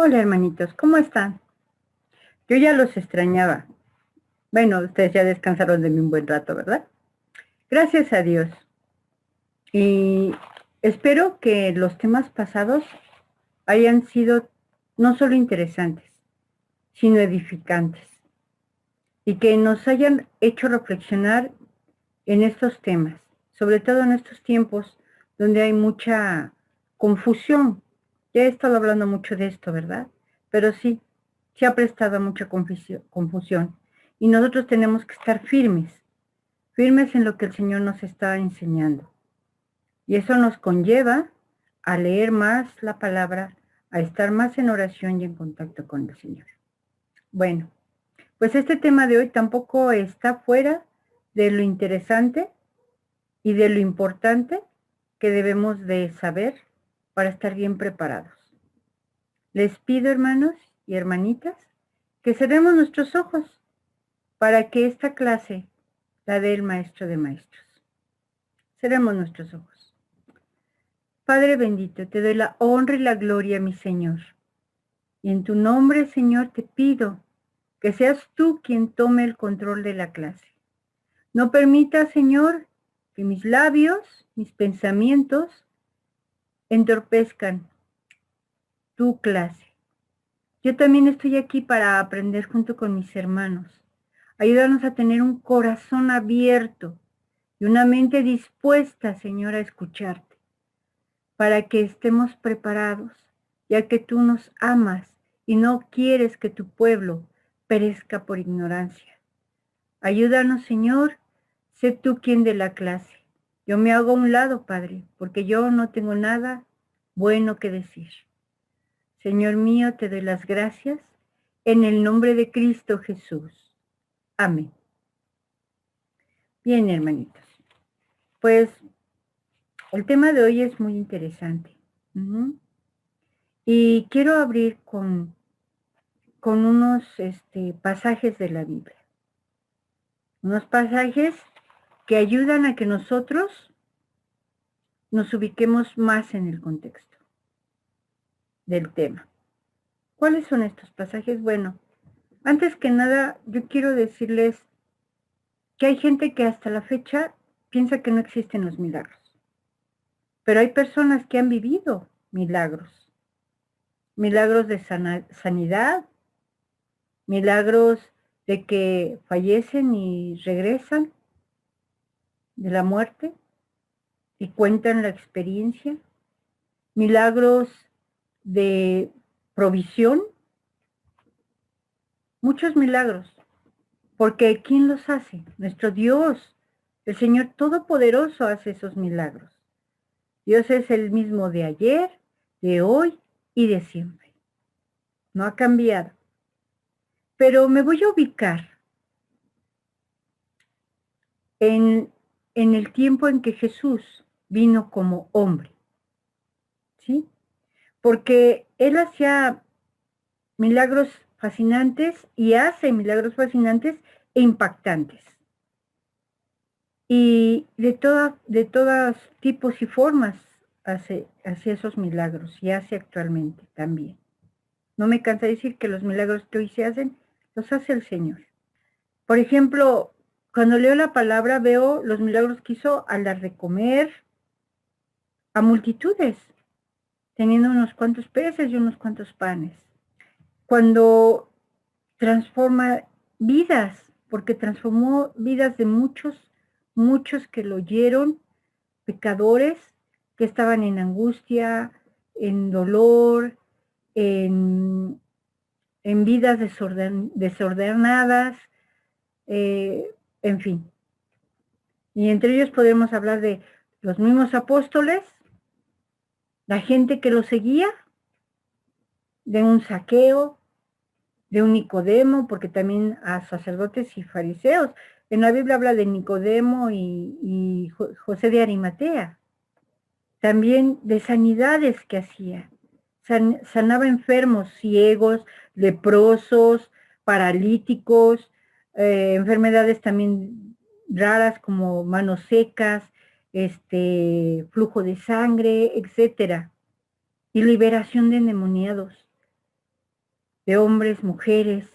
Hola hermanitos, ¿cómo están? Yo ya los extrañaba. Bueno, ustedes ya descansaron de mí un buen rato, ¿verdad? Gracias a Dios. Y espero que los temas pasados hayan sido no solo interesantes, sino edificantes. Y que nos hayan hecho reflexionar en estos temas, sobre todo en estos tiempos donde hay mucha confusión. Ya he estado hablando mucho de esto, ¿verdad? Pero sí, se ha prestado mucha confusión. Y nosotros tenemos que estar firmes en lo que el Señor nos está enseñando. Y eso nos conlleva a leer más la palabra, a estar más en oración y en contacto con el Señor. Bueno, pues este tema de hoy tampoco está fuera de lo interesante y de lo importante que debemos de saber para estar bien preparados. Les pido, hermanos y hermanitas, que cerremos nuestros ojos para que esta clase la dé el Maestro de Maestros. Cerremos nuestros ojos. Padre bendito, te doy la honra y la gloria, mi Señor. Y en tu nombre, Señor, te pido que seas tú quien tome el control de la clase. No permita, Señor, que mis labios, mis pensamientos, entorpezcan tu clase. Yo también estoy aquí para aprender junto con mis hermanos. Ayúdanos a tener un corazón abierto y una mente dispuesta, Señor, a escucharte, para que estemos preparados, ya que tú nos amas y no quieres que tu pueblo perezca por ignorancia. Ayúdanos, Señor, sé tú quien de la clase. Yo me hago a un lado, Padre, porque yo no tengo nada bueno que decir. Señor mío, te doy las gracias en el nombre de Cristo Jesús. Amén. Bien, hermanitos. Pues el tema de hoy es muy interesante. Y quiero abrir con unos pasajes de la Biblia. Unos pasajes que ayudan a que nosotros nos ubiquemos más en el contexto del tema. ¿Cuáles son estos pasajes? Bueno, antes que nada, yo quiero decirles que hay gente que hasta la fecha piensa que no existen los milagros. Pero hay personas que han vivido milagros. Milagros de sanidad, milagros de que fallecen y regresan de la muerte y cuentan la experiencia. Milagros de provisión. Muchos milagros. Porque ¿quién los hace? Nuestro Dios, el Señor Todopoderoso hace esos milagros. Dios es el mismo de ayer, de hoy y de siempre. No ha cambiado. Pero me voy a ubicar en el tiempo en que Jesús vino como hombre. ¿Sí? Porque Él hacía milagros fascinantes y hace milagros fascinantes e impactantes. Y de todos tipos y formas hace esos milagros y hace actualmente también. No me cansa decir que los milagros que hoy se hacen, los hace el Señor. Por ejemplo, cuando leo la palabra veo los milagros que hizo al dar de comer a multitudes, teniendo unos cuantos peces y unos cuantos panes. Cuando transforma vidas, porque transformó vidas de muchos que lo oyeron, pecadores que estaban en angustia, en dolor, en vidas desordenadas, en fin. Y entre ellos podemos hablar de los mismos apóstoles, la gente que lo seguía, de un Zaqueo, de un Nicodemo, porque también a sacerdotes y fariseos. En la Biblia habla de Nicodemo y José de Arimatea. También de sanidades que hacía. Sanaba enfermos, ciegos, leprosos, paralíticos, enfermedades también raras como manos secas, flujo de sangre, etcétera. Y liberación de endemoniados. de hombres, mujeres,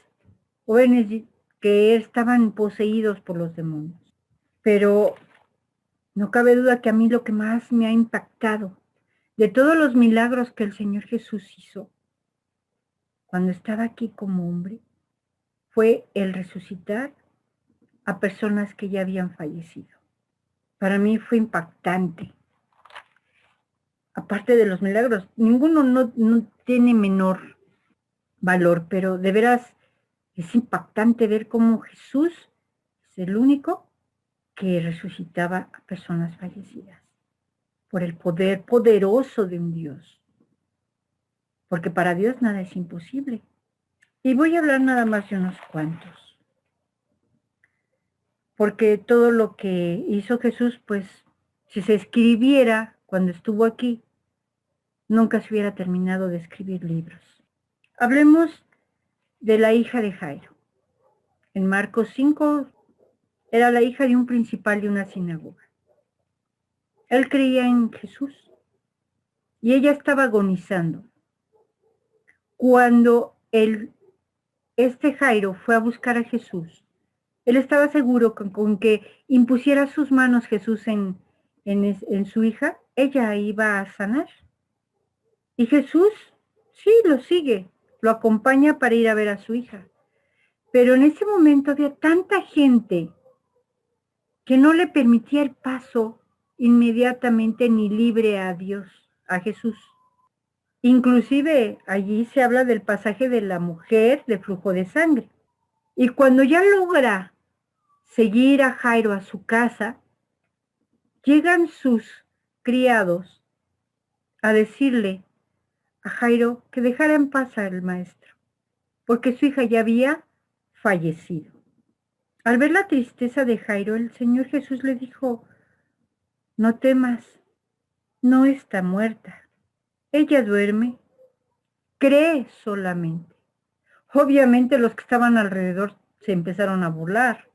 jóvenes que estaban poseídos por los demonios. Pero no cabe duda que a mí lo que más me ha impactado de todos los milagros que el Señor Jesús hizo cuando estaba aquí como hombre fue el resucitar a personas que ya habían fallecido. Para mí fue impactante. Aparte de los milagros, ninguno no tiene menor valor, pero de veras es impactante ver cómo Jesús es el único que resucitaba a personas fallecidas por el poder poderoso de un Dios. Porque para Dios nada es imposible. Y voy a hablar nada más de unos cuantos. Porque todo lo que hizo Jesús, pues, si se escribiera cuando estuvo aquí, nunca se hubiera terminado de escribir libros. Hablemos de la hija de Jairo. En Marcos 5, era la hija de un principal de una sinagoga. Él creía en Jesús y ella estaba agonizando. Cuando este Jairo fue a buscar a Jesús, él estaba seguro con que impusiera sus manos Jesús en su hija, ella iba a sanar. Y Jesús, sí, lo sigue, lo acompaña para ir a ver a su hija. Pero en ese momento había tanta gente que no le permitía el paso inmediatamente ni libre a Dios, a Jesús. Inclusive allí se habla del pasaje de la mujer de flujo de sangre. Y cuando ya logra seguir a Jairo a su casa, llegan sus criados a decirle a Jairo que dejara en paz al maestro, porque su hija ya había fallecido. Al ver la tristeza de Jairo, el Señor Jesús le dijo: no temas, no está muerta, ella duerme, cree solamente. Obviamente los que estaban alrededor se empezaron a burlar.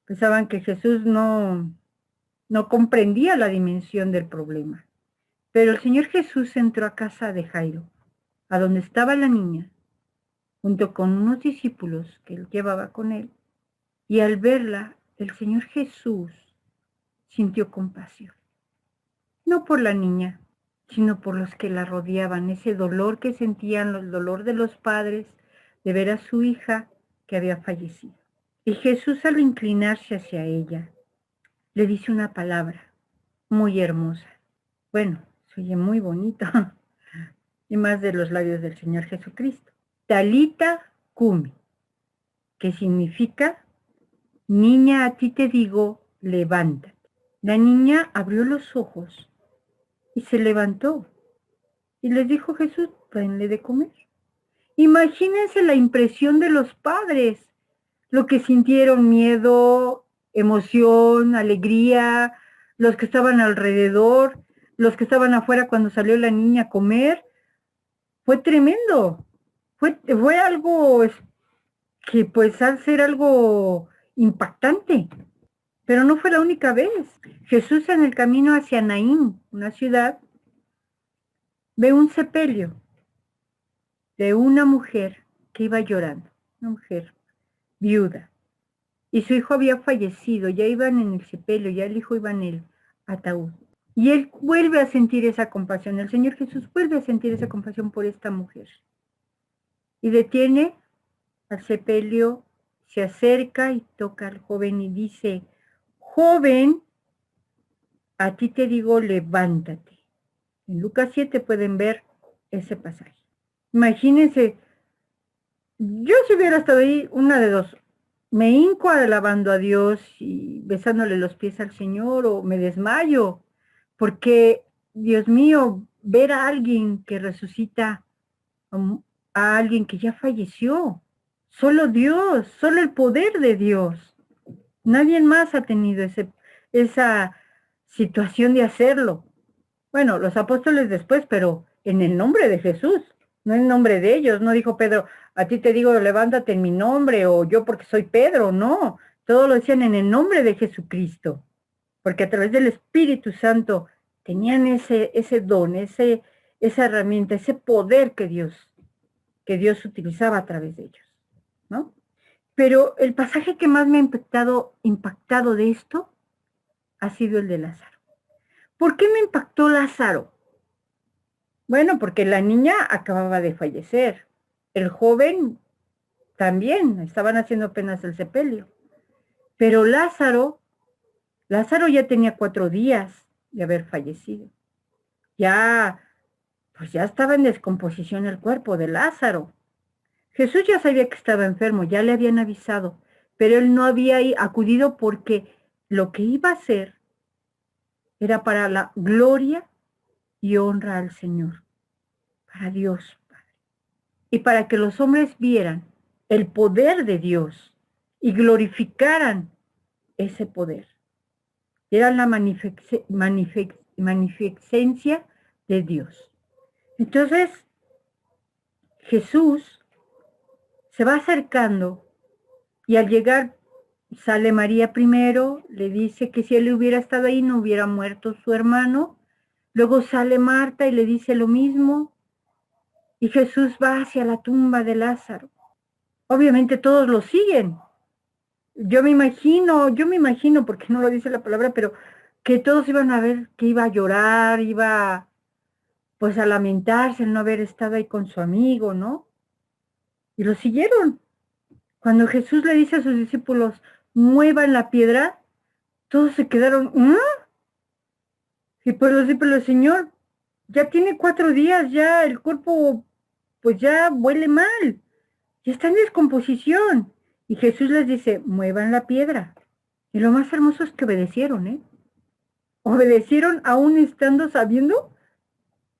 Pensaban que Jesús no comprendía la dimensión del problema. Pero el Señor Jesús entró a casa de Jairo, a donde estaba la niña, junto con unos discípulos que él llevaba con él, y al verla, el Señor Jesús sintió compasión. No por la niña, sino por los que la rodeaban, ese dolor que sentían, el dolor de los padres de ver a su hija que había fallecido. Y Jesús, al inclinarse hacia ella, le dice una palabra muy hermosa. Bueno, se oye muy bonito, y más de los labios del Señor Jesucristo. Talita cumi, que significa: niña, a ti te digo, levántate. La niña abrió los ojos y se levantó. Y les dijo Jesús: denle de comer. Imagínense la impresión de los padres, lo que sintieron: miedo, emoción, alegría, los que estaban alrededor, los que estaban afuera cuando salió la niña a comer. Fue tremendo. Fue algo que pues al ser algo impactante. Pero no fue la única vez. Jesús, en el camino hacia Naín, una ciudad, ve un sepelio de una mujer que iba llorando, una mujer viuda. Y su hijo había fallecido, ya iban en el sepelio, ya el hijo iba en el ataúd. Y él vuelve a sentir esa compasión, el Señor Jesús vuelve a sentir esa compasión por esta mujer. Y detiene al sepelio, se acerca y toca al joven y dice: joven, a ti te digo, levántate. En Lucas 7 pueden ver ese pasaje. Imagínense, yo si hubiera estado ahí, una de dos: me hinco alabando a Dios y besándole los pies al Señor, o me desmayo, porque, Dios mío, ver a alguien que resucita a alguien que ya falleció, solo Dios, solo el poder de Dios. Nadie más ha tenido esa situación de hacerlo. Bueno, los apóstoles después, pero en el nombre de Jesús, no en nombre de ellos. No dijo Pedro: a ti te digo, levántate en mi nombre, o yo porque soy Pedro. No, todos lo decían en el nombre de Jesucristo, porque a través del Espíritu Santo tenían ese don, esa herramienta, ese poder que Dios que Dios utilizaba a través de ellos, ¿no? Pero el pasaje que más me ha impactado de esto ha sido el de Lázaro. ¿Por qué me impactó Lázaro? Bueno, porque la niña acababa de fallecer. El joven también, estaban haciendo apenas el sepelio. Pero Lázaro ya tenía 4 días de haber fallecido. Pues ya estaba en descomposición el cuerpo de Lázaro. Jesús ya sabía que estaba enfermo, ya le habían avisado, pero él no había acudido porque lo que iba a hacer era para la gloria y honra al Señor, para Dios, y para que los hombres vieran el poder de Dios y glorificaran ese poder. Era la magnificencia de Dios. Entonces, Jesús se va acercando y al llegar sale María primero, le dice que si él hubiera estado ahí no hubiera muerto su hermano. Luego sale Marta y le dice lo mismo. Y Jesús va hacia la tumba de Lázaro. Obviamente todos lo siguen. Yo me imagino, porque no lo dice la palabra, pero que todos iban a ver que iba a llorar, iba pues a lamentarse el no haber estado ahí con su amigo, ¿no? Y lo siguieron. Cuando Jesús le dice a sus discípulos, muevan la piedra, todos se quedaron, y pues los discípulos, Señor, ya tiene 4 días, ya el cuerpo pues ya huele mal, ya está en descomposición. Y Jesús les dice, muevan la piedra. Y lo más hermoso es que obedecieron, ¿eh? Obedecieron aún estando sabiendo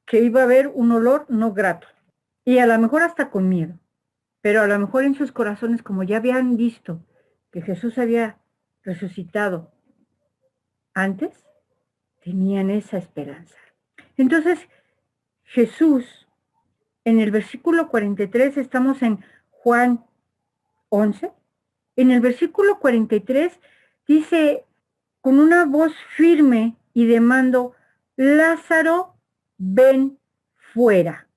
que iba a haber un olor no grato. Y a lo mejor hasta con miedo. Pero a lo mejor en sus corazones, como ya habían visto que Jesús había resucitado antes, tenían esa esperanza. Entonces, Jesús, en el versículo 43, estamos en Juan 11, en el versículo 43 dice con una voz firme y de mando, Lázaro, ven fuera.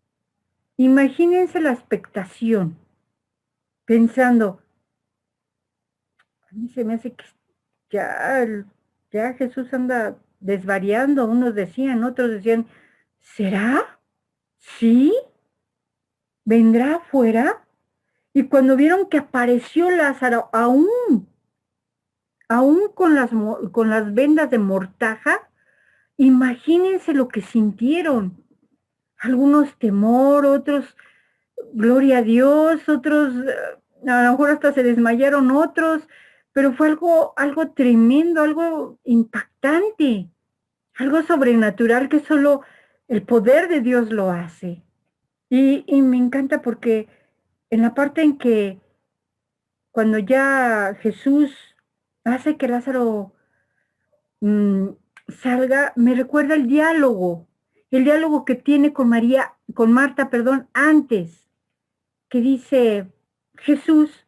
Imagínense la expectación, pensando, a mí se me hace que ya, ya Jesús anda desvariando, unos decían, otros decían, ¿será? ¿Sí? ¿Vendrá afuera? Y cuando vieron que apareció Lázaro, aún con las vendas de mortaja, imagínense lo que sintieron. Algunos temor, otros gloria a Dios, otros a lo mejor hasta se desmayaron otros, pero fue algo tremendo, algo impactante, algo sobrenatural que solo el poder de Dios lo hace. Y me encanta porque en la parte en que cuando ya Jesús hace que Lázaro mm, salga, me recuerda el diálogo que tiene con Marta, perdón, antes, que dice Jesús,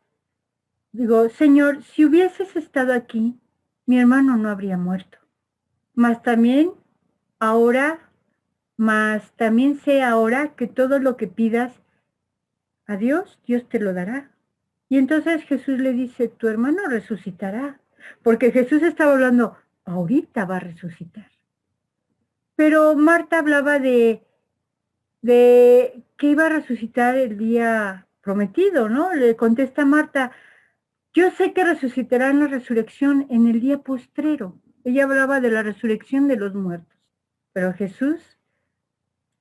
digo, Señor, si hubieses estado aquí, mi hermano no habría muerto. Mas también sé ahora que todo lo que pidas a Dios, Dios te lo dará. Y entonces Jesús le dice, tu hermano resucitará. Porque Jesús estaba hablando, ahorita va a resucitar. Pero Marta hablaba de que iba a resucitar el día prometido, ¿no? Le contesta Marta, yo sé que resucitará en la resurrección en el día postrero. Ella hablaba de la resurrección de los muertos. Pero Jesús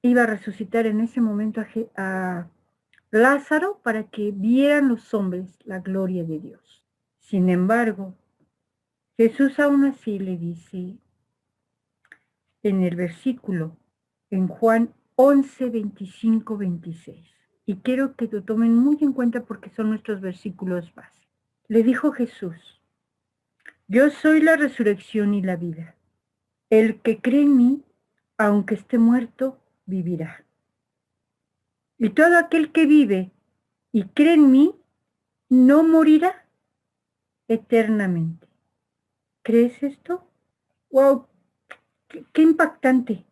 iba a resucitar en ese momento a Lázaro para que vieran los hombres la gloria de Dios. Sin embargo, Jesús aún así le dice en el versículo, en Juan 11, 25, 26, y quiero que lo tomen muy en cuenta porque son nuestros versículos base. Le dijo Jesús, yo soy la resurrección y la vida. El que cree en mí, aunque esté muerto, vivirá. Y todo aquel que vive y cree en mí, no morirá eternamente. ¿Crees esto? ¡Wow! ¡Qué impactante!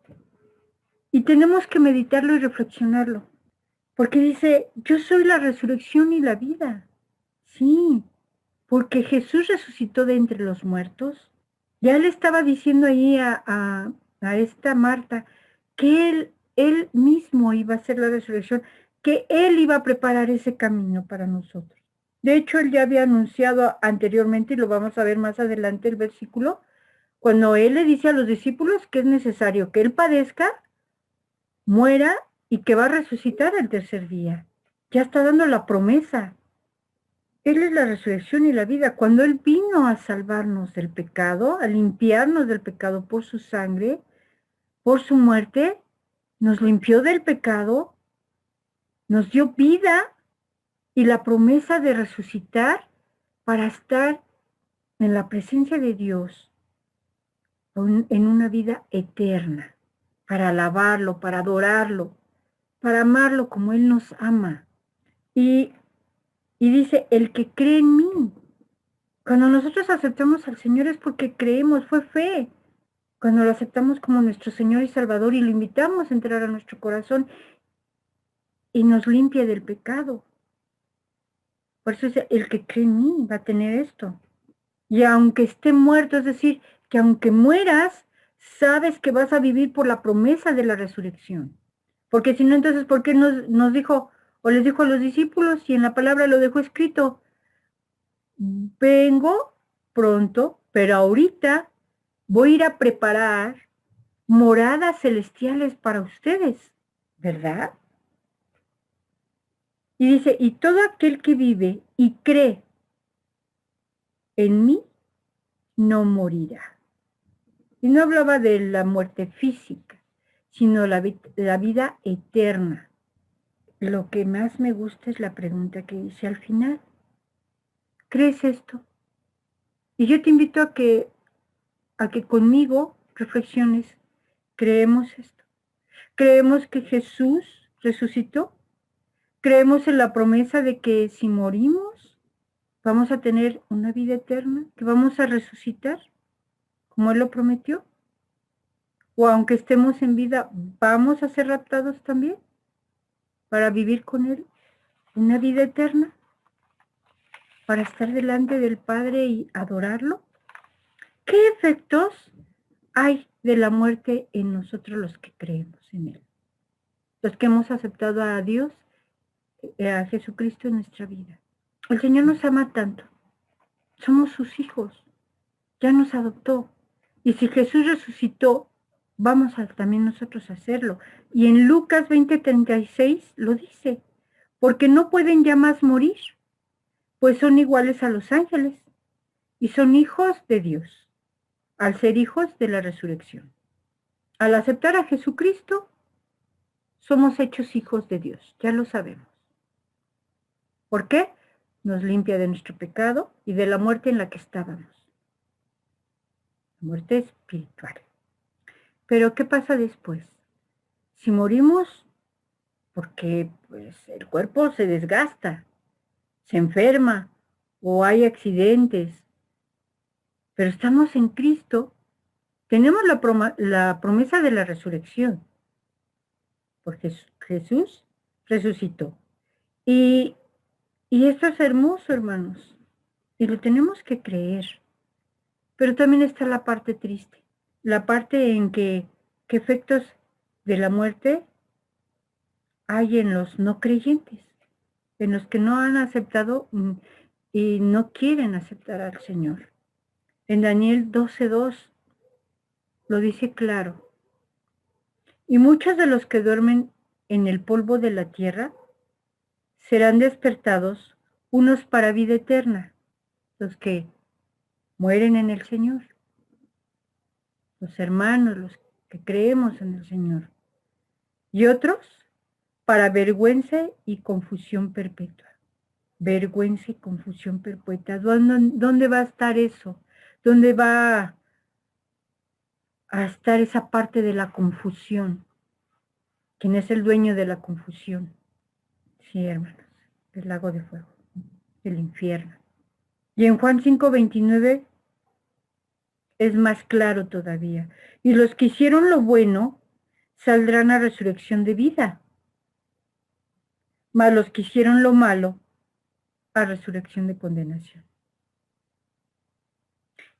Y tenemos que meditarlo y reflexionarlo. Porque dice, yo soy la resurrección y la vida. Sí, porque Jesús resucitó de entre los muertos. Ya le estaba diciendo ahí a esta Marta que él mismo iba a hacer la resurrección, que él iba a preparar ese camino para nosotros. De hecho, él ya había anunciado anteriormente, y lo vamos a ver más adelante el versículo, cuando él le dice a los discípulos que es necesario que él padezca, muera y que va a resucitar al tercer día. Ya está dando la promesa. Él es la resurrección y la vida. Cuando Él vino a salvarnos del pecado, a limpiarnos del pecado por su sangre, por su muerte, nos limpió del pecado, nos dio vida y la promesa de resucitar para estar en la presencia de Dios en una vida eterna, para alabarlo, para adorarlo, para amarlo como Él nos ama. Y dice, el que cree en mí. Cuando nosotros aceptamos al Señor es porque creemos, fue fe. Cuando lo aceptamos como nuestro Señor y Salvador y lo invitamos a entrar a nuestro corazón y nos limpia del pecado. Por eso dice, el que cree en mí va a tener esto. Y aunque esté muerto, es decir, que aunque mueras, sabes que vas a vivir por la promesa de la resurrección. Porque si no, entonces, ¿por qué nos dijo, o les dijo a los discípulos, y en la palabra lo dejó escrito? Vengo pronto, pero ahorita voy a ir a preparar moradas celestiales para ustedes, ¿verdad? Y dice, y todo aquel que vive y cree en mí, no morirá. Y no hablaba de la muerte física, sino la vida eterna. Lo que más me gusta es la pregunta que dice al final. ¿Crees esto? Y yo te invito a que conmigo reflexiones. ¿Creemos esto? ¿Creemos que Jesús resucitó? ¿Creemos en la promesa de que si morimos vamos a tener una vida eterna? ¿Que vamos a resucitar como Él lo prometió? ¿O aunque estemos en vida, vamos a ser raptados también para vivir con Él una vida eterna? ¿Para estar delante del Padre y adorarlo? ¿Qué efectos hay de la muerte en nosotros los que creemos en Él? Los que hemos aceptado a Dios, a Jesucristo en nuestra vida. El Señor nos ama tanto. Somos sus hijos. Ya nos adoptó. Y si Jesús resucitó, vamos a también nosotros a hacerlo. Y en Lucas 20:36 lo dice. Porque no pueden ya más morir, pues son iguales a los ángeles. Y son hijos de Dios, al ser hijos de la resurrección. Al aceptar a Jesucristo, somos hechos hijos de Dios. Ya lo sabemos. ¿Por qué? Nos limpia de nuestro pecado y de la muerte en la que estábamos. La muerte espiritual. Pero ¿qué pasa después? Si morimos, porque pues, el cuerpo se desgasta, se enferma o hay accidentes, pero estamos en Cristo, tenemos la promesa de la resurrección, porque Jesús resucitó. Y esto es hermoso, hermanos, y lo tenemos que creer. Pero también está la parte triste, la parte en que efectos de la muerte hay en los no creyentes, en los que no han aceptado y no quieren aceptar al Señor. En Daniel 12:2 lo dice claro. Y muchos de los que duermen en el polvo de la tierra serán despertados, unos para vida eterna, los que mueren en el Señor, los hermanos, los que creemos en el Señor, y otros para vergüenza y confusión perpetua. Vergüenza y confusión perpetua. ¿Dónde va a estar eso? ¿Dónde va a estar esa parte de la confusión? ¿Quién es el dueño de la confusión? Sí, hermanos, el lago de fuego, el infierno. Y en Juan 5:29 es más claro todavía. Y los que hicieron lo bueno saldrán a resurrección de vida. mas los que hicieron lo malo a resurrección de condenación.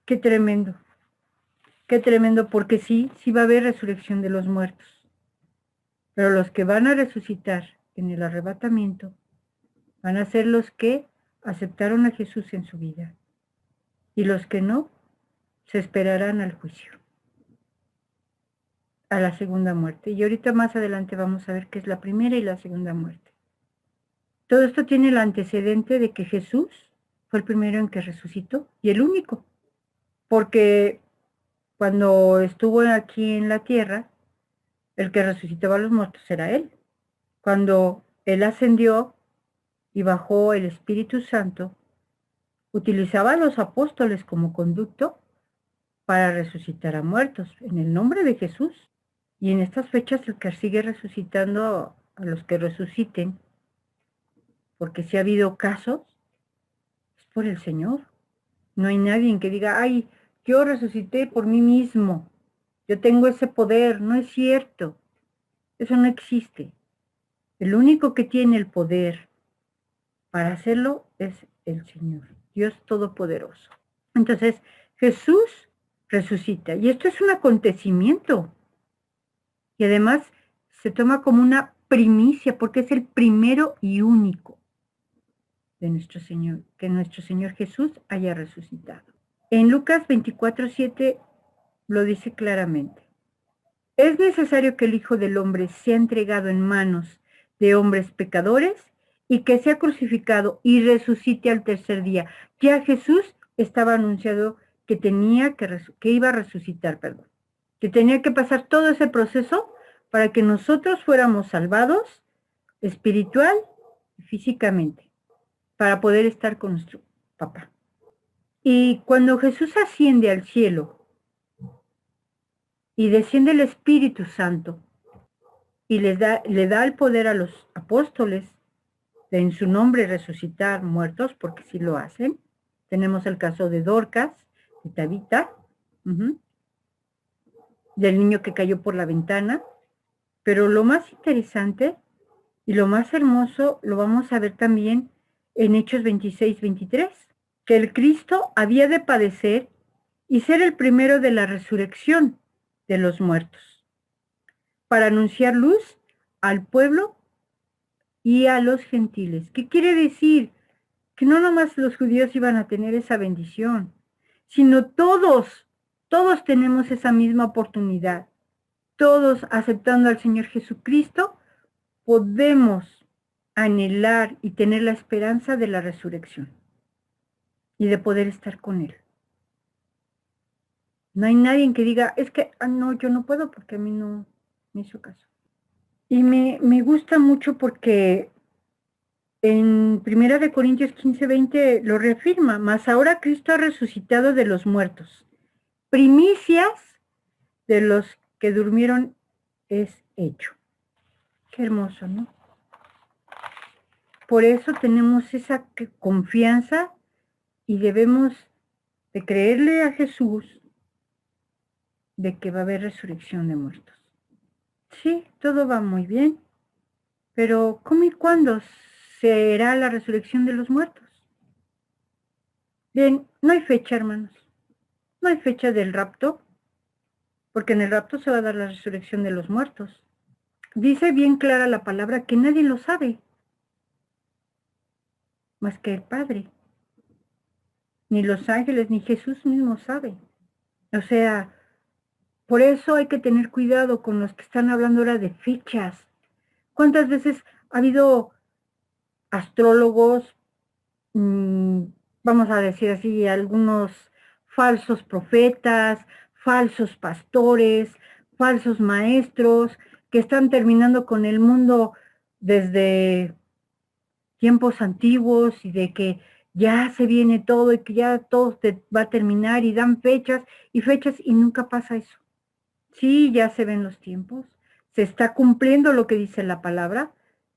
Qué tremendo, porque sí va a haber resurrección de los muertos, pero los que van a resucitar en el arrebatamiento van a ser los que aceptaron a Jesús en su vida, y los que no, se esperarán al juicio, a la segunda muerte. Y ahorita más adelante vamos a ver qué es la primera y la segunda muerte. Todo esto tiene el antecedente de que Jesús fue el primero en que resucitó y el único, porque cuando estuvo aquí en la tierra, el que resucitaba a los muertos era Él. Cuando Él ascendió y bajó el Espíritu Santo, utilizaba a los apóstoles como conducto para resucitar a muertos en el nombre de Jesús. Y en estas fechas el que sigue resucitando a los que resuciten, porque si ha habido casos, es por el Señor. No hay nadie que diga, ay, yo resucité por mí mismo, yo tengo ese poder. No es cierto, eso no existe. El único que tiene el poder para hacerlo es el Señor, Dios Todopoderoso. Entonces, Jesús resucita, y esto es un acontecimiento, y además se toma como una primicia, porque es el primero y único de nuestro Señor, que nuestro Señor Jesús haya resucitado. En Lucas 24:7 lo dice claramente. Es necesario que el Hijo del Hombre sea entregado en manos de hombres pecadores y que sea crucificado y resucite al tercer día. Ya Jesús estaba anunciado que iba a resucitar, que tenía que pasar todo ese proceso para que nosotros fuéramos salvados espiritual y físicamente, para poder estar con nuestro papá. Y cuando Jesús asciende al cielo y desciende el Espíritu Santo y le da el poder a los apóstoles de en su nombre resucitar muertos, porque sí lo hacen. Tenemos el caso de Dorcas, de Tabita, del niño que cayó por la ventana. Pero lo más interesante y lo más hermoso lo vamos a ver también en Hechos 26-23, que el Cristo había de padecer y ser el primero de la resurrección de los muertos, para anunciar luz al pueblo y a los gentiles. ¿Qué quiere decir? Que no nomás los judíos iban a tener esa bendición, sino todos tenemos esa misma oportunidad. Todos, aceptando al Señor Jesucristo, podemos anhelar y tener la esperanza de la resurrección y de poder estar con Él. No hay nadie que diga, es que, no, yo no puedo porque a mí no me hizo caso. Y me gusta mucho porque en 1 Corintios 15:20 lo reafirma, mas ahora Cristo ha resucitado de los muertos. Primicias de los que durmieron es hecho. Qué hermoso, ¿no? Por eso tenemos esa confianza y debemos de creerle a Jesús de que va a haber resurrección de muertos. Sí, todo va muy bien, pero ¿cómo y cuándo será la resurrección de los muertos? Bien, no hay fecha, hermanos. No hay fecha del rapto, porque en el rapto se va a dar la resurrección de los muertos. Dice bien clara la palabra que nadie lo sabe, más que el Padre. Ni los ángeles, ni Jesús mismo sabe. O sea, por eso hay que tener cuidado con los que están hablando ahora de fechas. ¿Cuántas veces ha habido astrólogos, vamos a decir así, algunos falsos profetas, falsos pastores, falsos maestros, que están terminando con el mundo desde tiempos antiguos y de que ya se viene todo y que ya todo va a terminar y dan fechas y nunca pasa eso? Sí, ya se ven los tiempos, se está cumpliendo lo que dice la palabra,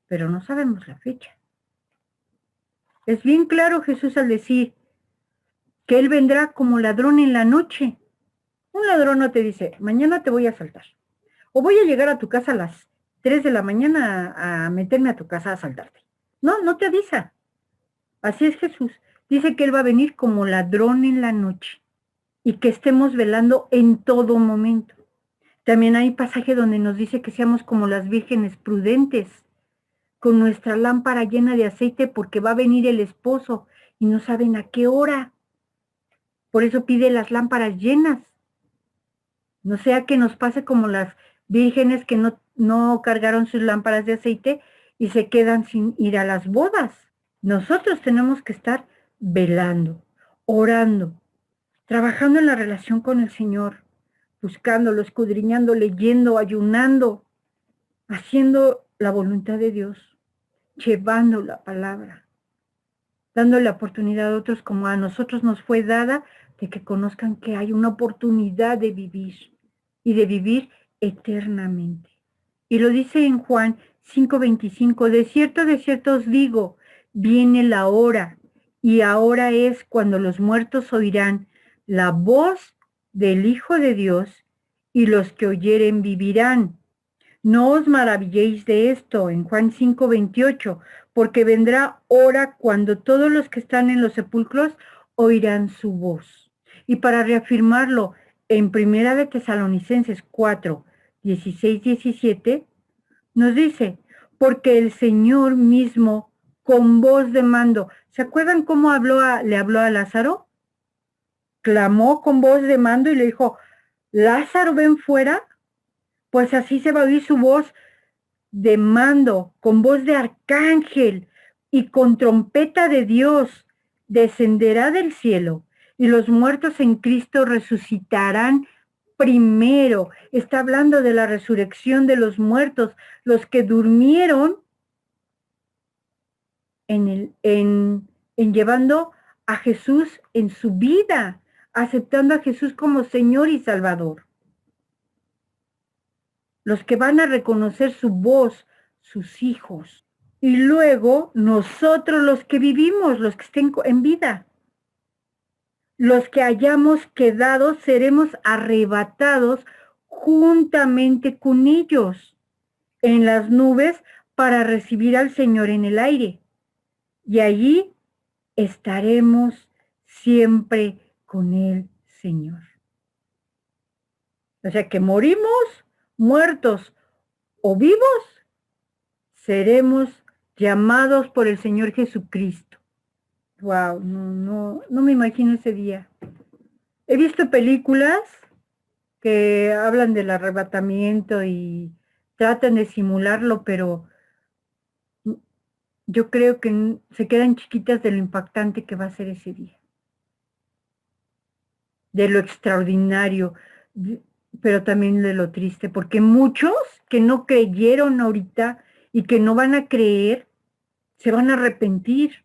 pero no sabemos la fecha. Es bien claro Jesús al decir que Él vendrá como ladrón en la noche. Un ladrón no te dice, mañana te voy a asaltar, o voy a llegar a tu casa a las 3 de la mañana a meterme a tu casa a asaltarte. No, no te avisa. Así es Jesús. Dice que Él va a venir como ladrón en la noche y que estemos velando en todo momento. También hay pasaje donde nos dice que seamos como las vírgenes prudentes, con nuestra lámpara llena de aceite porque va a venir el esposo y no saben a qué hora. Por eso pide las lámparas llenas. No sea que nos pase como las vírgenes que no cargaron sus lámparas de aceite y se quedan sin ir a las bodas. Nosotros tenemos que estar velando, orando, trabajando en la relación con el Señor, buscándolo, escudriñando, leyendo, ayunando, haciendo la voluntad de Dios, llevando la palabra, dándole oportunidad a otros como a nosotros nos fue dada, de que conozcan que hay una oportunidad de vivir y de vivir eternamente. Y lo dice en Juan 5:25, de cierto os digo, viene la hora, y ahora es cuando los muertos oirán la voz del Hijo de Dios, y los que oyeren vivirán. No os maravilléis de esto, en Juan 5:28, porque vendrá hora cuando todos los que están en los sepulcros oirán su voz. Y para reafirmarlo, en Primera de Tesalonicenses 4:16-17, nos dice, porque el Señor mismo con voz de mando, ¿se acuerdan cómo le habló a Lázaro? Clamó con voz de mando y le dijo, Lázaro, ven fuera. Pues así se va a oír su voz de mando, con voz de arcángel y con trompeta de Dios, descenderá del cielo y los muertos en Cristo resucitarán primero. Está hablando de la resurrección de los muertos, los que durmieron en llevando a Jesús en su vida, aceptando a Jesús como Señor y Salvador. Los que van a reconocer su voz, sus hijos. Y luego nosotros los que vivimos, los que estén en vida. Los que hayamos quedado seremos arrebatados juntamente con ellos en las nubes para recibir al Señor en el aire. Y allí estaremos siempre con el Señor. O sea que morimos, muertos o vivos, seremos llamados por el Señor Jesucristo. Wow, no me imagino ese día. He visto películas que hablan del arrebatamiento y tratan de simularlo, pero yo creo que se quedan chiquitas de lo impactante que va a ser ese día. De lo extraordinario, pero también de lo triste, porque muchos que no creyeron ahorita y que no van a creer, se van a arrepentir,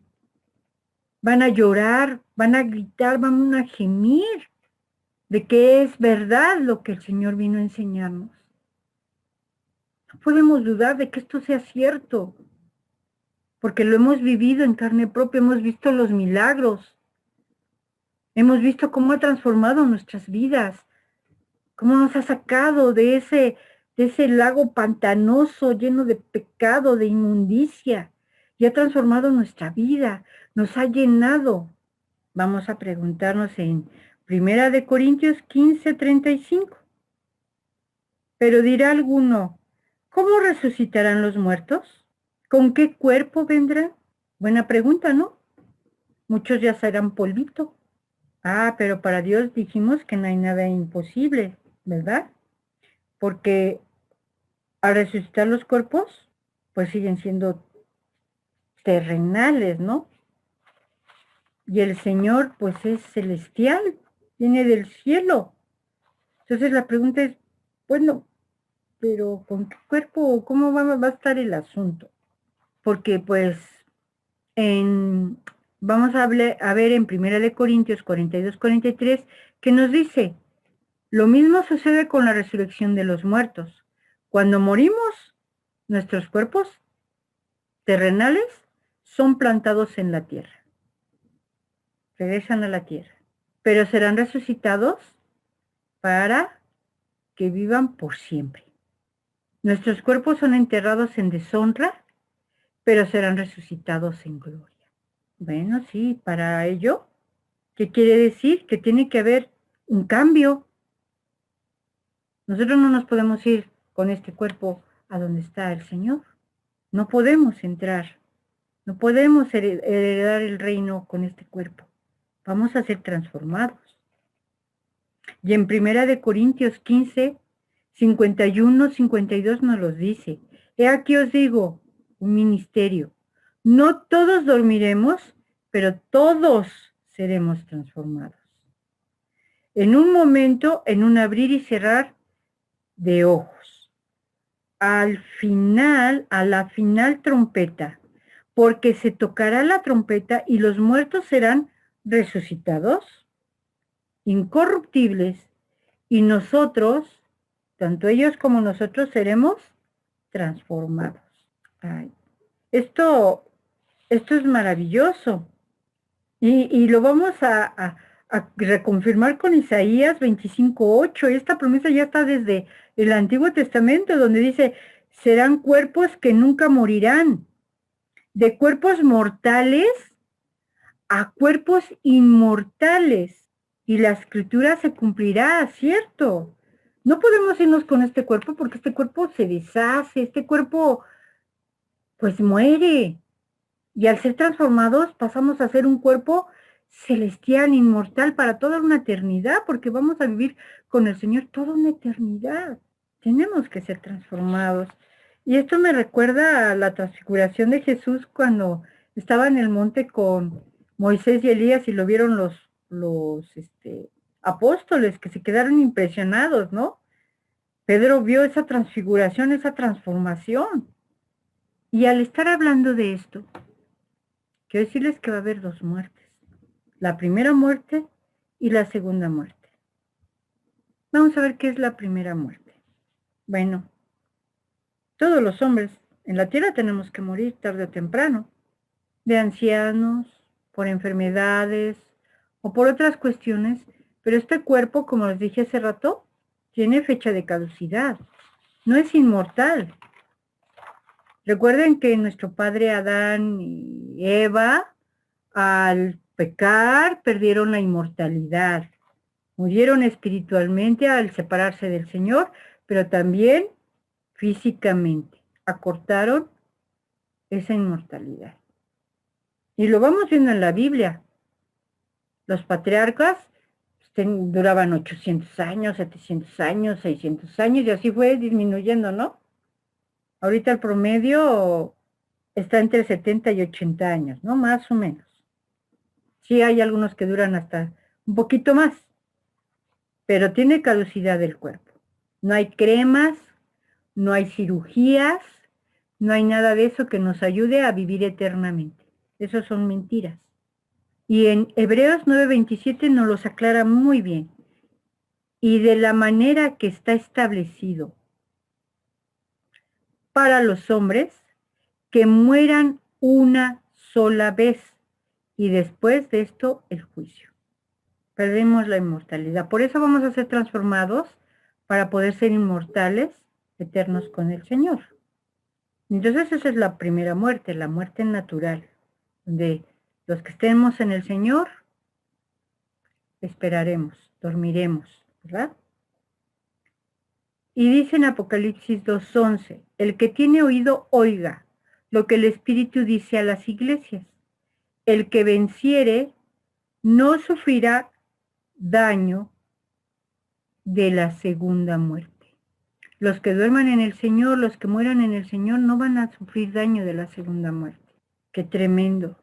van a llorar, van a gritar, van a gemir de que es verdad lo que el Señor vino a enseñarnos. No podemos dudar de que esto sea cierto, porque lo hemos vivido en carne propia, hemos visto los milagros, hemos visto cómo ha transformado nuestras vidas, cómo nos ha sacado de ese lago pantanoso lleno de pecado, de inmundicia, y ha transformado nuestra vida, nos ha llenado. Vamos a preguntarnos en 1 Corintios 15:35. Pero dirá alguno, ¿cómo resucitarán los muertos? ¿Con qué cuerpo vendrán? Buena pregunta, ¿no? Muchos ya serán polvito. Ah, pero para Dios dijimos que no hay nada imposible, ¿verdad? Porque al resucitar los cuerpos, pues siguen siendo terrenales, ¿no? Y el Señor, pues es celestial, viene del cielo. Entonces la pregunta es, bueno, pero ¿con qué cuerpo? ¿Cómo va a estar el asunto? Porque pues vamos a ver en 1 Corintios 42-43, que nos dice, lo mismo sucede con la resurrección de los muertos. Cuando morimos, nuestros cuerpos terrenales son plantados en la tierra, regresan a la tierra, pero serán resucitados para que vivan por siempre. Nuestros cuerpos son enterrados en deshonra pero serán resucitados en gloria. Bueno, sí, para ello, ¿qué quiere decir? Que tiene que haber un cambio. Nosotros no nos podemos ir con este cuerpo a donde está el Señor. No podemos entrar. No podemos heredar el reino con este cuerpo. Vamos a ser transformados. Y en 1 Corintios 15, 51, 52 nos los dice. He aquí os digo, un ministerio. No todos dormiremos, pero todos seremos transformados. En un momento, en un abrir y cerrar de ojos. Al final, a la final trompeta, porque se tocará la trompeta y los muertos serán resucitados, incorruptibles, y nosotros, tanto ellos como nosotros, seremos transformados. Ay, esto es maravilloso. Y lo vamos a reconfirmar con Isaías 25:8. Esta promesa ya está desde el Antiguo Testamento, donde dice, serán cuerpos que nunca morirán, de cuerpos mortales a cuerpos inmortales. Y la escritura se cumplirá, ¿cierto? No podemos irnos con este cuerpo porque este cuerpo se deshace, este cuerpo pues muere. Y al ser transformados pasamos a ser un cuerpo celestial, inmortal para toda una eternidad, porque vamos a vivir con el Señor toda una eternidad. Tenemos que ser transformados. Y esto me recuerda a la transfiguración de Jesús cuando estaba en el monte con Moisés y Elías y lo vieron los apóstoles que se quedaron impresionados, ¿no? Pedro vio esa transfiguración, esa transformación. Y al estar hablando de esto, quiero decirles que va a haber dos muertes. La primera muerte y la segunda muerte. Vamos a ver qué es la primera muerte. Bueno, todos los hombres en la tierra tenemos que morir tarde o temprano, de ancianos, por enfermedades o por otras cuestiones, pero este cuerpo, como les dije hace rato, tiene fecha de caducidad, no es inmortal. Recuerden que nuestro padre Adán y Eva, al pecar, perdieron la inmortalidad, murieron espiritualmente al separarse del Señor, pero también físicamente, acortaron esa inmortalidad. Y lo vamos viendo en la Biblia. Los patriarcas duraban 800 años, 700 años, 600 años, y así fue disminuyendo, ¿no? Ahorita el promedio está entre 70 y 80 años, ¿no? Más o menos. Sí hay algunos que duran hasta un poquito más, pero tiene caducidad el cuerpo. No hay cremas, no hay cirugías, no hay nada de eso que nos ayude a vivir eternamente. Eso son mentiras. Y en Hebreos 9:27 nos los aclara muy bien. Y de la manera que está establecido para los hombres, que mueran una sola vez, y después de esto el juicio. Perdemos la inmortalidad. Por eso vamos a ser transformados para poder ser inmortales, eternos con el Señor. Entonces esa es la primera muerte, la muerte natural, donde los que estemos en el Señor, esperaremos, dormiremos, ¿verdad? Y dice en Apocalipsis 2:11, el que tiene oído, oiga lo que el Espíritu dice a las iglesias. El que venciere no sufrirá daño de la segunda muerte. Los que duerman en el Señor, los que mueran en el Señor, no van a sufrir daño de la segunda muerte. ¡Qué tremendo!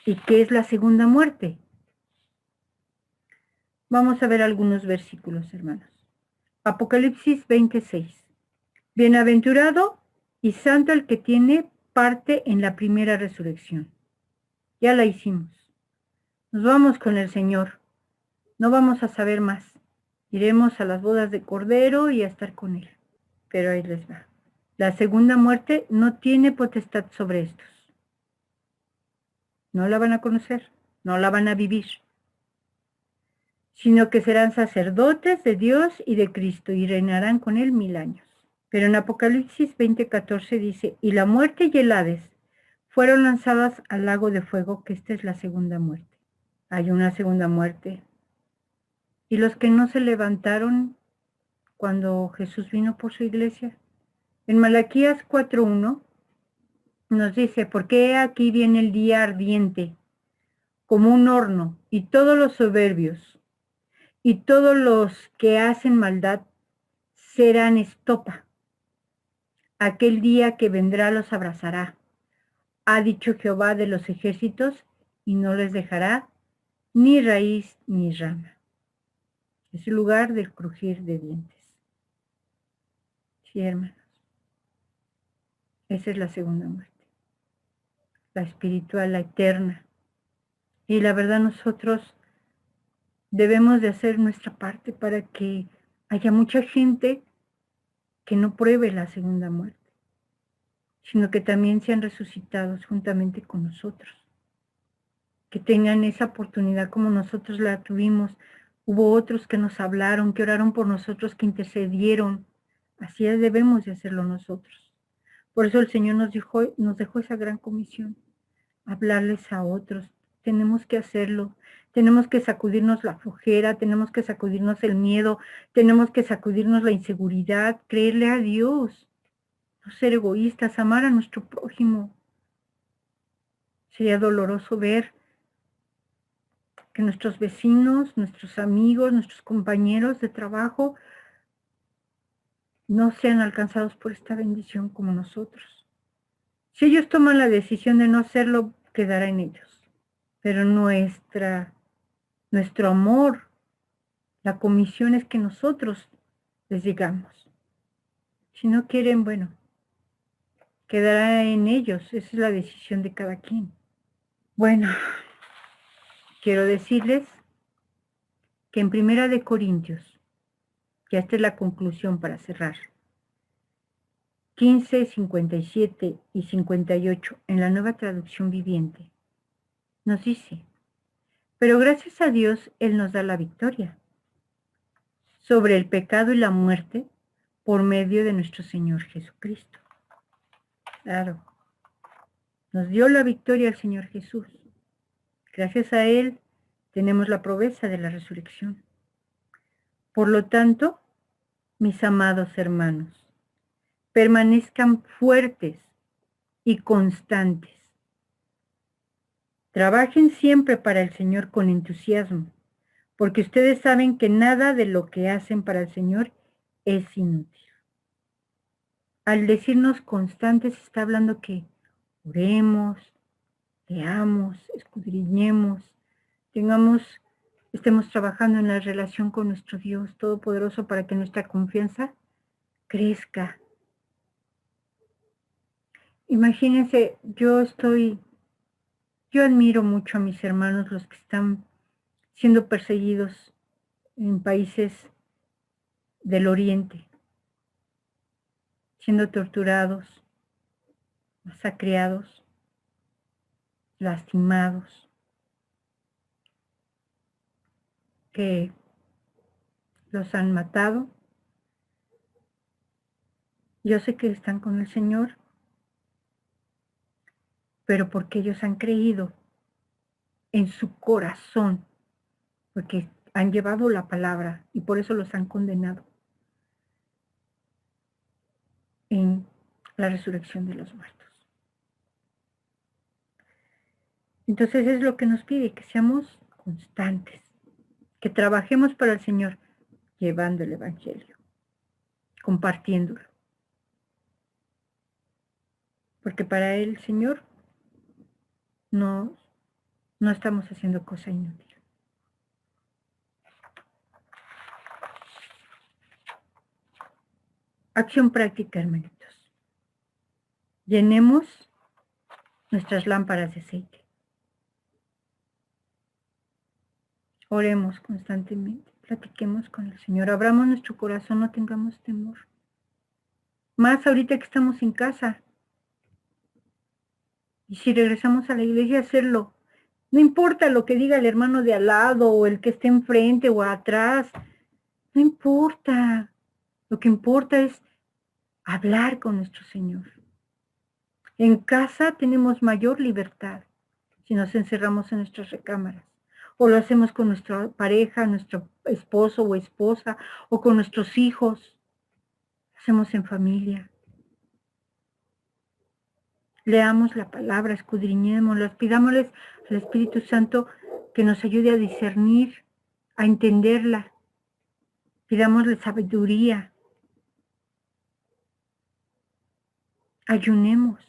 ¿Y qué es la segunda muerte? Vamos a ver algunos versículos, hermanos. Apocalipsis 26. Bienaventurado y santo el que tiene parte en la primera resurrección. Ya la hicimos. Nos vamos con el Señor. No vamos a saber más. Iremos a las bodas de Cordero y a estar con Él. Pero ahí les va. La segunda muerte no tiene potestad sobre estos. No la van a conocer, no la van a vivir, sino que serán sacerdotes de Dios y de Cristo y reinarán con Él 1000 años. Pero en Apocalipsis 20:14 dice, y la muerte y el Hades fueron lanzadas al lago de fuego, que esta es la segunda muerte. Hay una segunda muerte. Y los que no se levantaron cuando Jesús vino por su iglesia. En Malaquías 4:1 nos dice, porque aquí viene el día ardiente, como un horno, y todos los soberbios y todos los que hacen maldad serán estopa. Aquel día que vendrá los abrazará, ha dicho Jehová de los ejércitos, y no les dejará ni raíz ni rama. Es el lugar del crujir de dientes. Sí, hermanos. Esa es la segunda muerte. La espiritual, la eterna. Y la verdad nosotros debemos de hacer nuestra parte para que haya mucha gente que no pruebe la segunda muerte, sino que también sean resucitados juntamente con nosotros, que tengan esa oportunidad como nosotros la tuvimos. Hubo otros que nos hablaron, que oraron por nosotros, que intercedieron. Así debemos de hacerlo nosotros. Por eso el Señor nos dejó esa gran comisión, hablarles a otros. Tenemos que hacerlo, tenemos que sacudirnos la flojera, tenemos que sacudirnos el miedo, tenemos que sacudirnos la inseguridad, creerle a Dios, no ser egoístas, amar a nuestro prójimo. Sería doloroso ver que nuestros vecinos, nuestros amigos, nuestros compañeros de trabajo no sean alcanzados por esta bendición como nosotros. Si ellos toman la decisión de no hacerlo, quedará en ellos. Pero nuestro amor, la comisión es que nosotros les digamos. Si no quieren, bueno, quedará en ellos. Esa es la decisión de cada quien. Bueno, quiero decirles que en Primera de Corintios, ya esta es la conclusión para cerrar, 15, 57 y 58 en la Nueva Traducción Viviente, nos dice, pero gracias a Dios Él nos da la victoria sobre el pecado y la muerte por medio de nuestro Señor Jesucristo. Claro, nos dio la victoria el Señor Jesús. Gracias a Él tenemos la promesa de la resurrección. Por lo tanto, mis amados hermanos, permanezcan fuertes y constantes. Trabajen siempre para el Señor con entusiasmo, porque ustedes saben que nada de lo que hacen para el Señor es inútil. Al decirnos constantes está hablando que oremos, leamos, escudriñemos, estemos trabajando en la relación con nuestro Dios Todopoderoso para que nuestra confianza crezca. Imagínense, yo admiro mucho a mis hermanos, los que están siendo perseguidos en países del Oriente, siendo torturados, masacrados, lastimados, que los han matado. Yo sé que están con el Señor, pero porque ellos han creído en su corazón, porque han llevado la palabra y por eso los han condenado en la resurrección de los muertos. Entonces es lo que nos pide, que seamos constantes, que trabajemos para el Señor, llevando el Evangelio, compartiéndolo. Porque para el Señor no estamos haciendo cosa inútil. Acción práctica, hermanitos. Llenemos nuestras lámparas de aceite. Oremos constantemente, platiquemos con el Señor, abramos nuestro corazón, no tengamos temor. Más ahorita que estamos en casa. Y si regresamos a la iglesia, hacerlo. No importa lo que diga el hermano de al lado, o el que esté enfrente o atrás. No importa. Lo que importa es hablar con nuestro Señor. En casa tenemos mayor libertad si nos encerramos en nuestras recámaras, o lo hacemos con nuestra pareja, nuestro esposo o esposa, o con nuestros hijos, hacemos en familia. Leamos la palabra, escudriñémosla, pidámosles al Espíritu Santo que nos ayude a discernir, a entenderla. Pidámosle sabiduría. Ayunemos.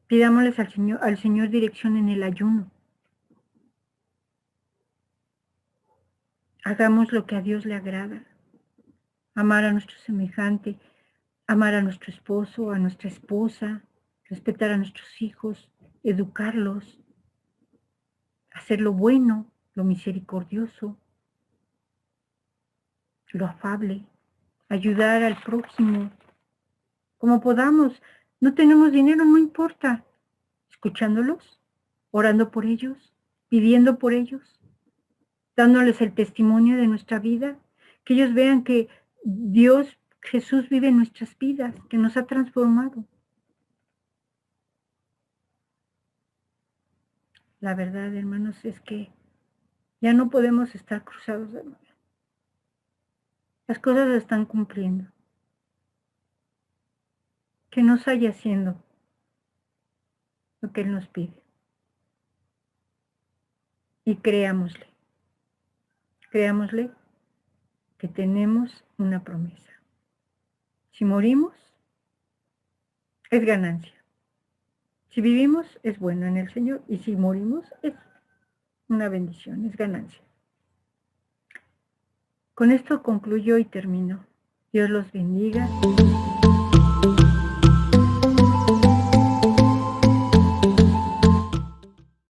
Pidámosles al Señor dirección en el ayuno. Hagamos lo que a Dios le agrada. Amar a nuestro semejante, amar a nuestro esposo, a nuestra esposa, respetar a nuestros hijos, educarlos, hacer lo bueno, lo misericordioso, lo afable, ayudar al prójimo, como podamos. No tenemos dinero, no importa, escuchándolos, orando por ellos, pidiendo por ellos, dándoles el testimonio de nuestra vida, que ellos vean que Dios, Jesús vive en nuestras vidas, que nos ha transformado. La verdad, hermanos, es que ya no podemos estar cruzados de manos. Las cosas se están cumpliendo. Que nos haya haciendo lo que Él nos pide. Y creámosle que tenemos una promesa. Si morimos, es ganancia. Si vivimos, es bueno en el Señor. Y si morimos, es una bendición, es ganancia. Con esto concluyo y termino. Dios los bendiga.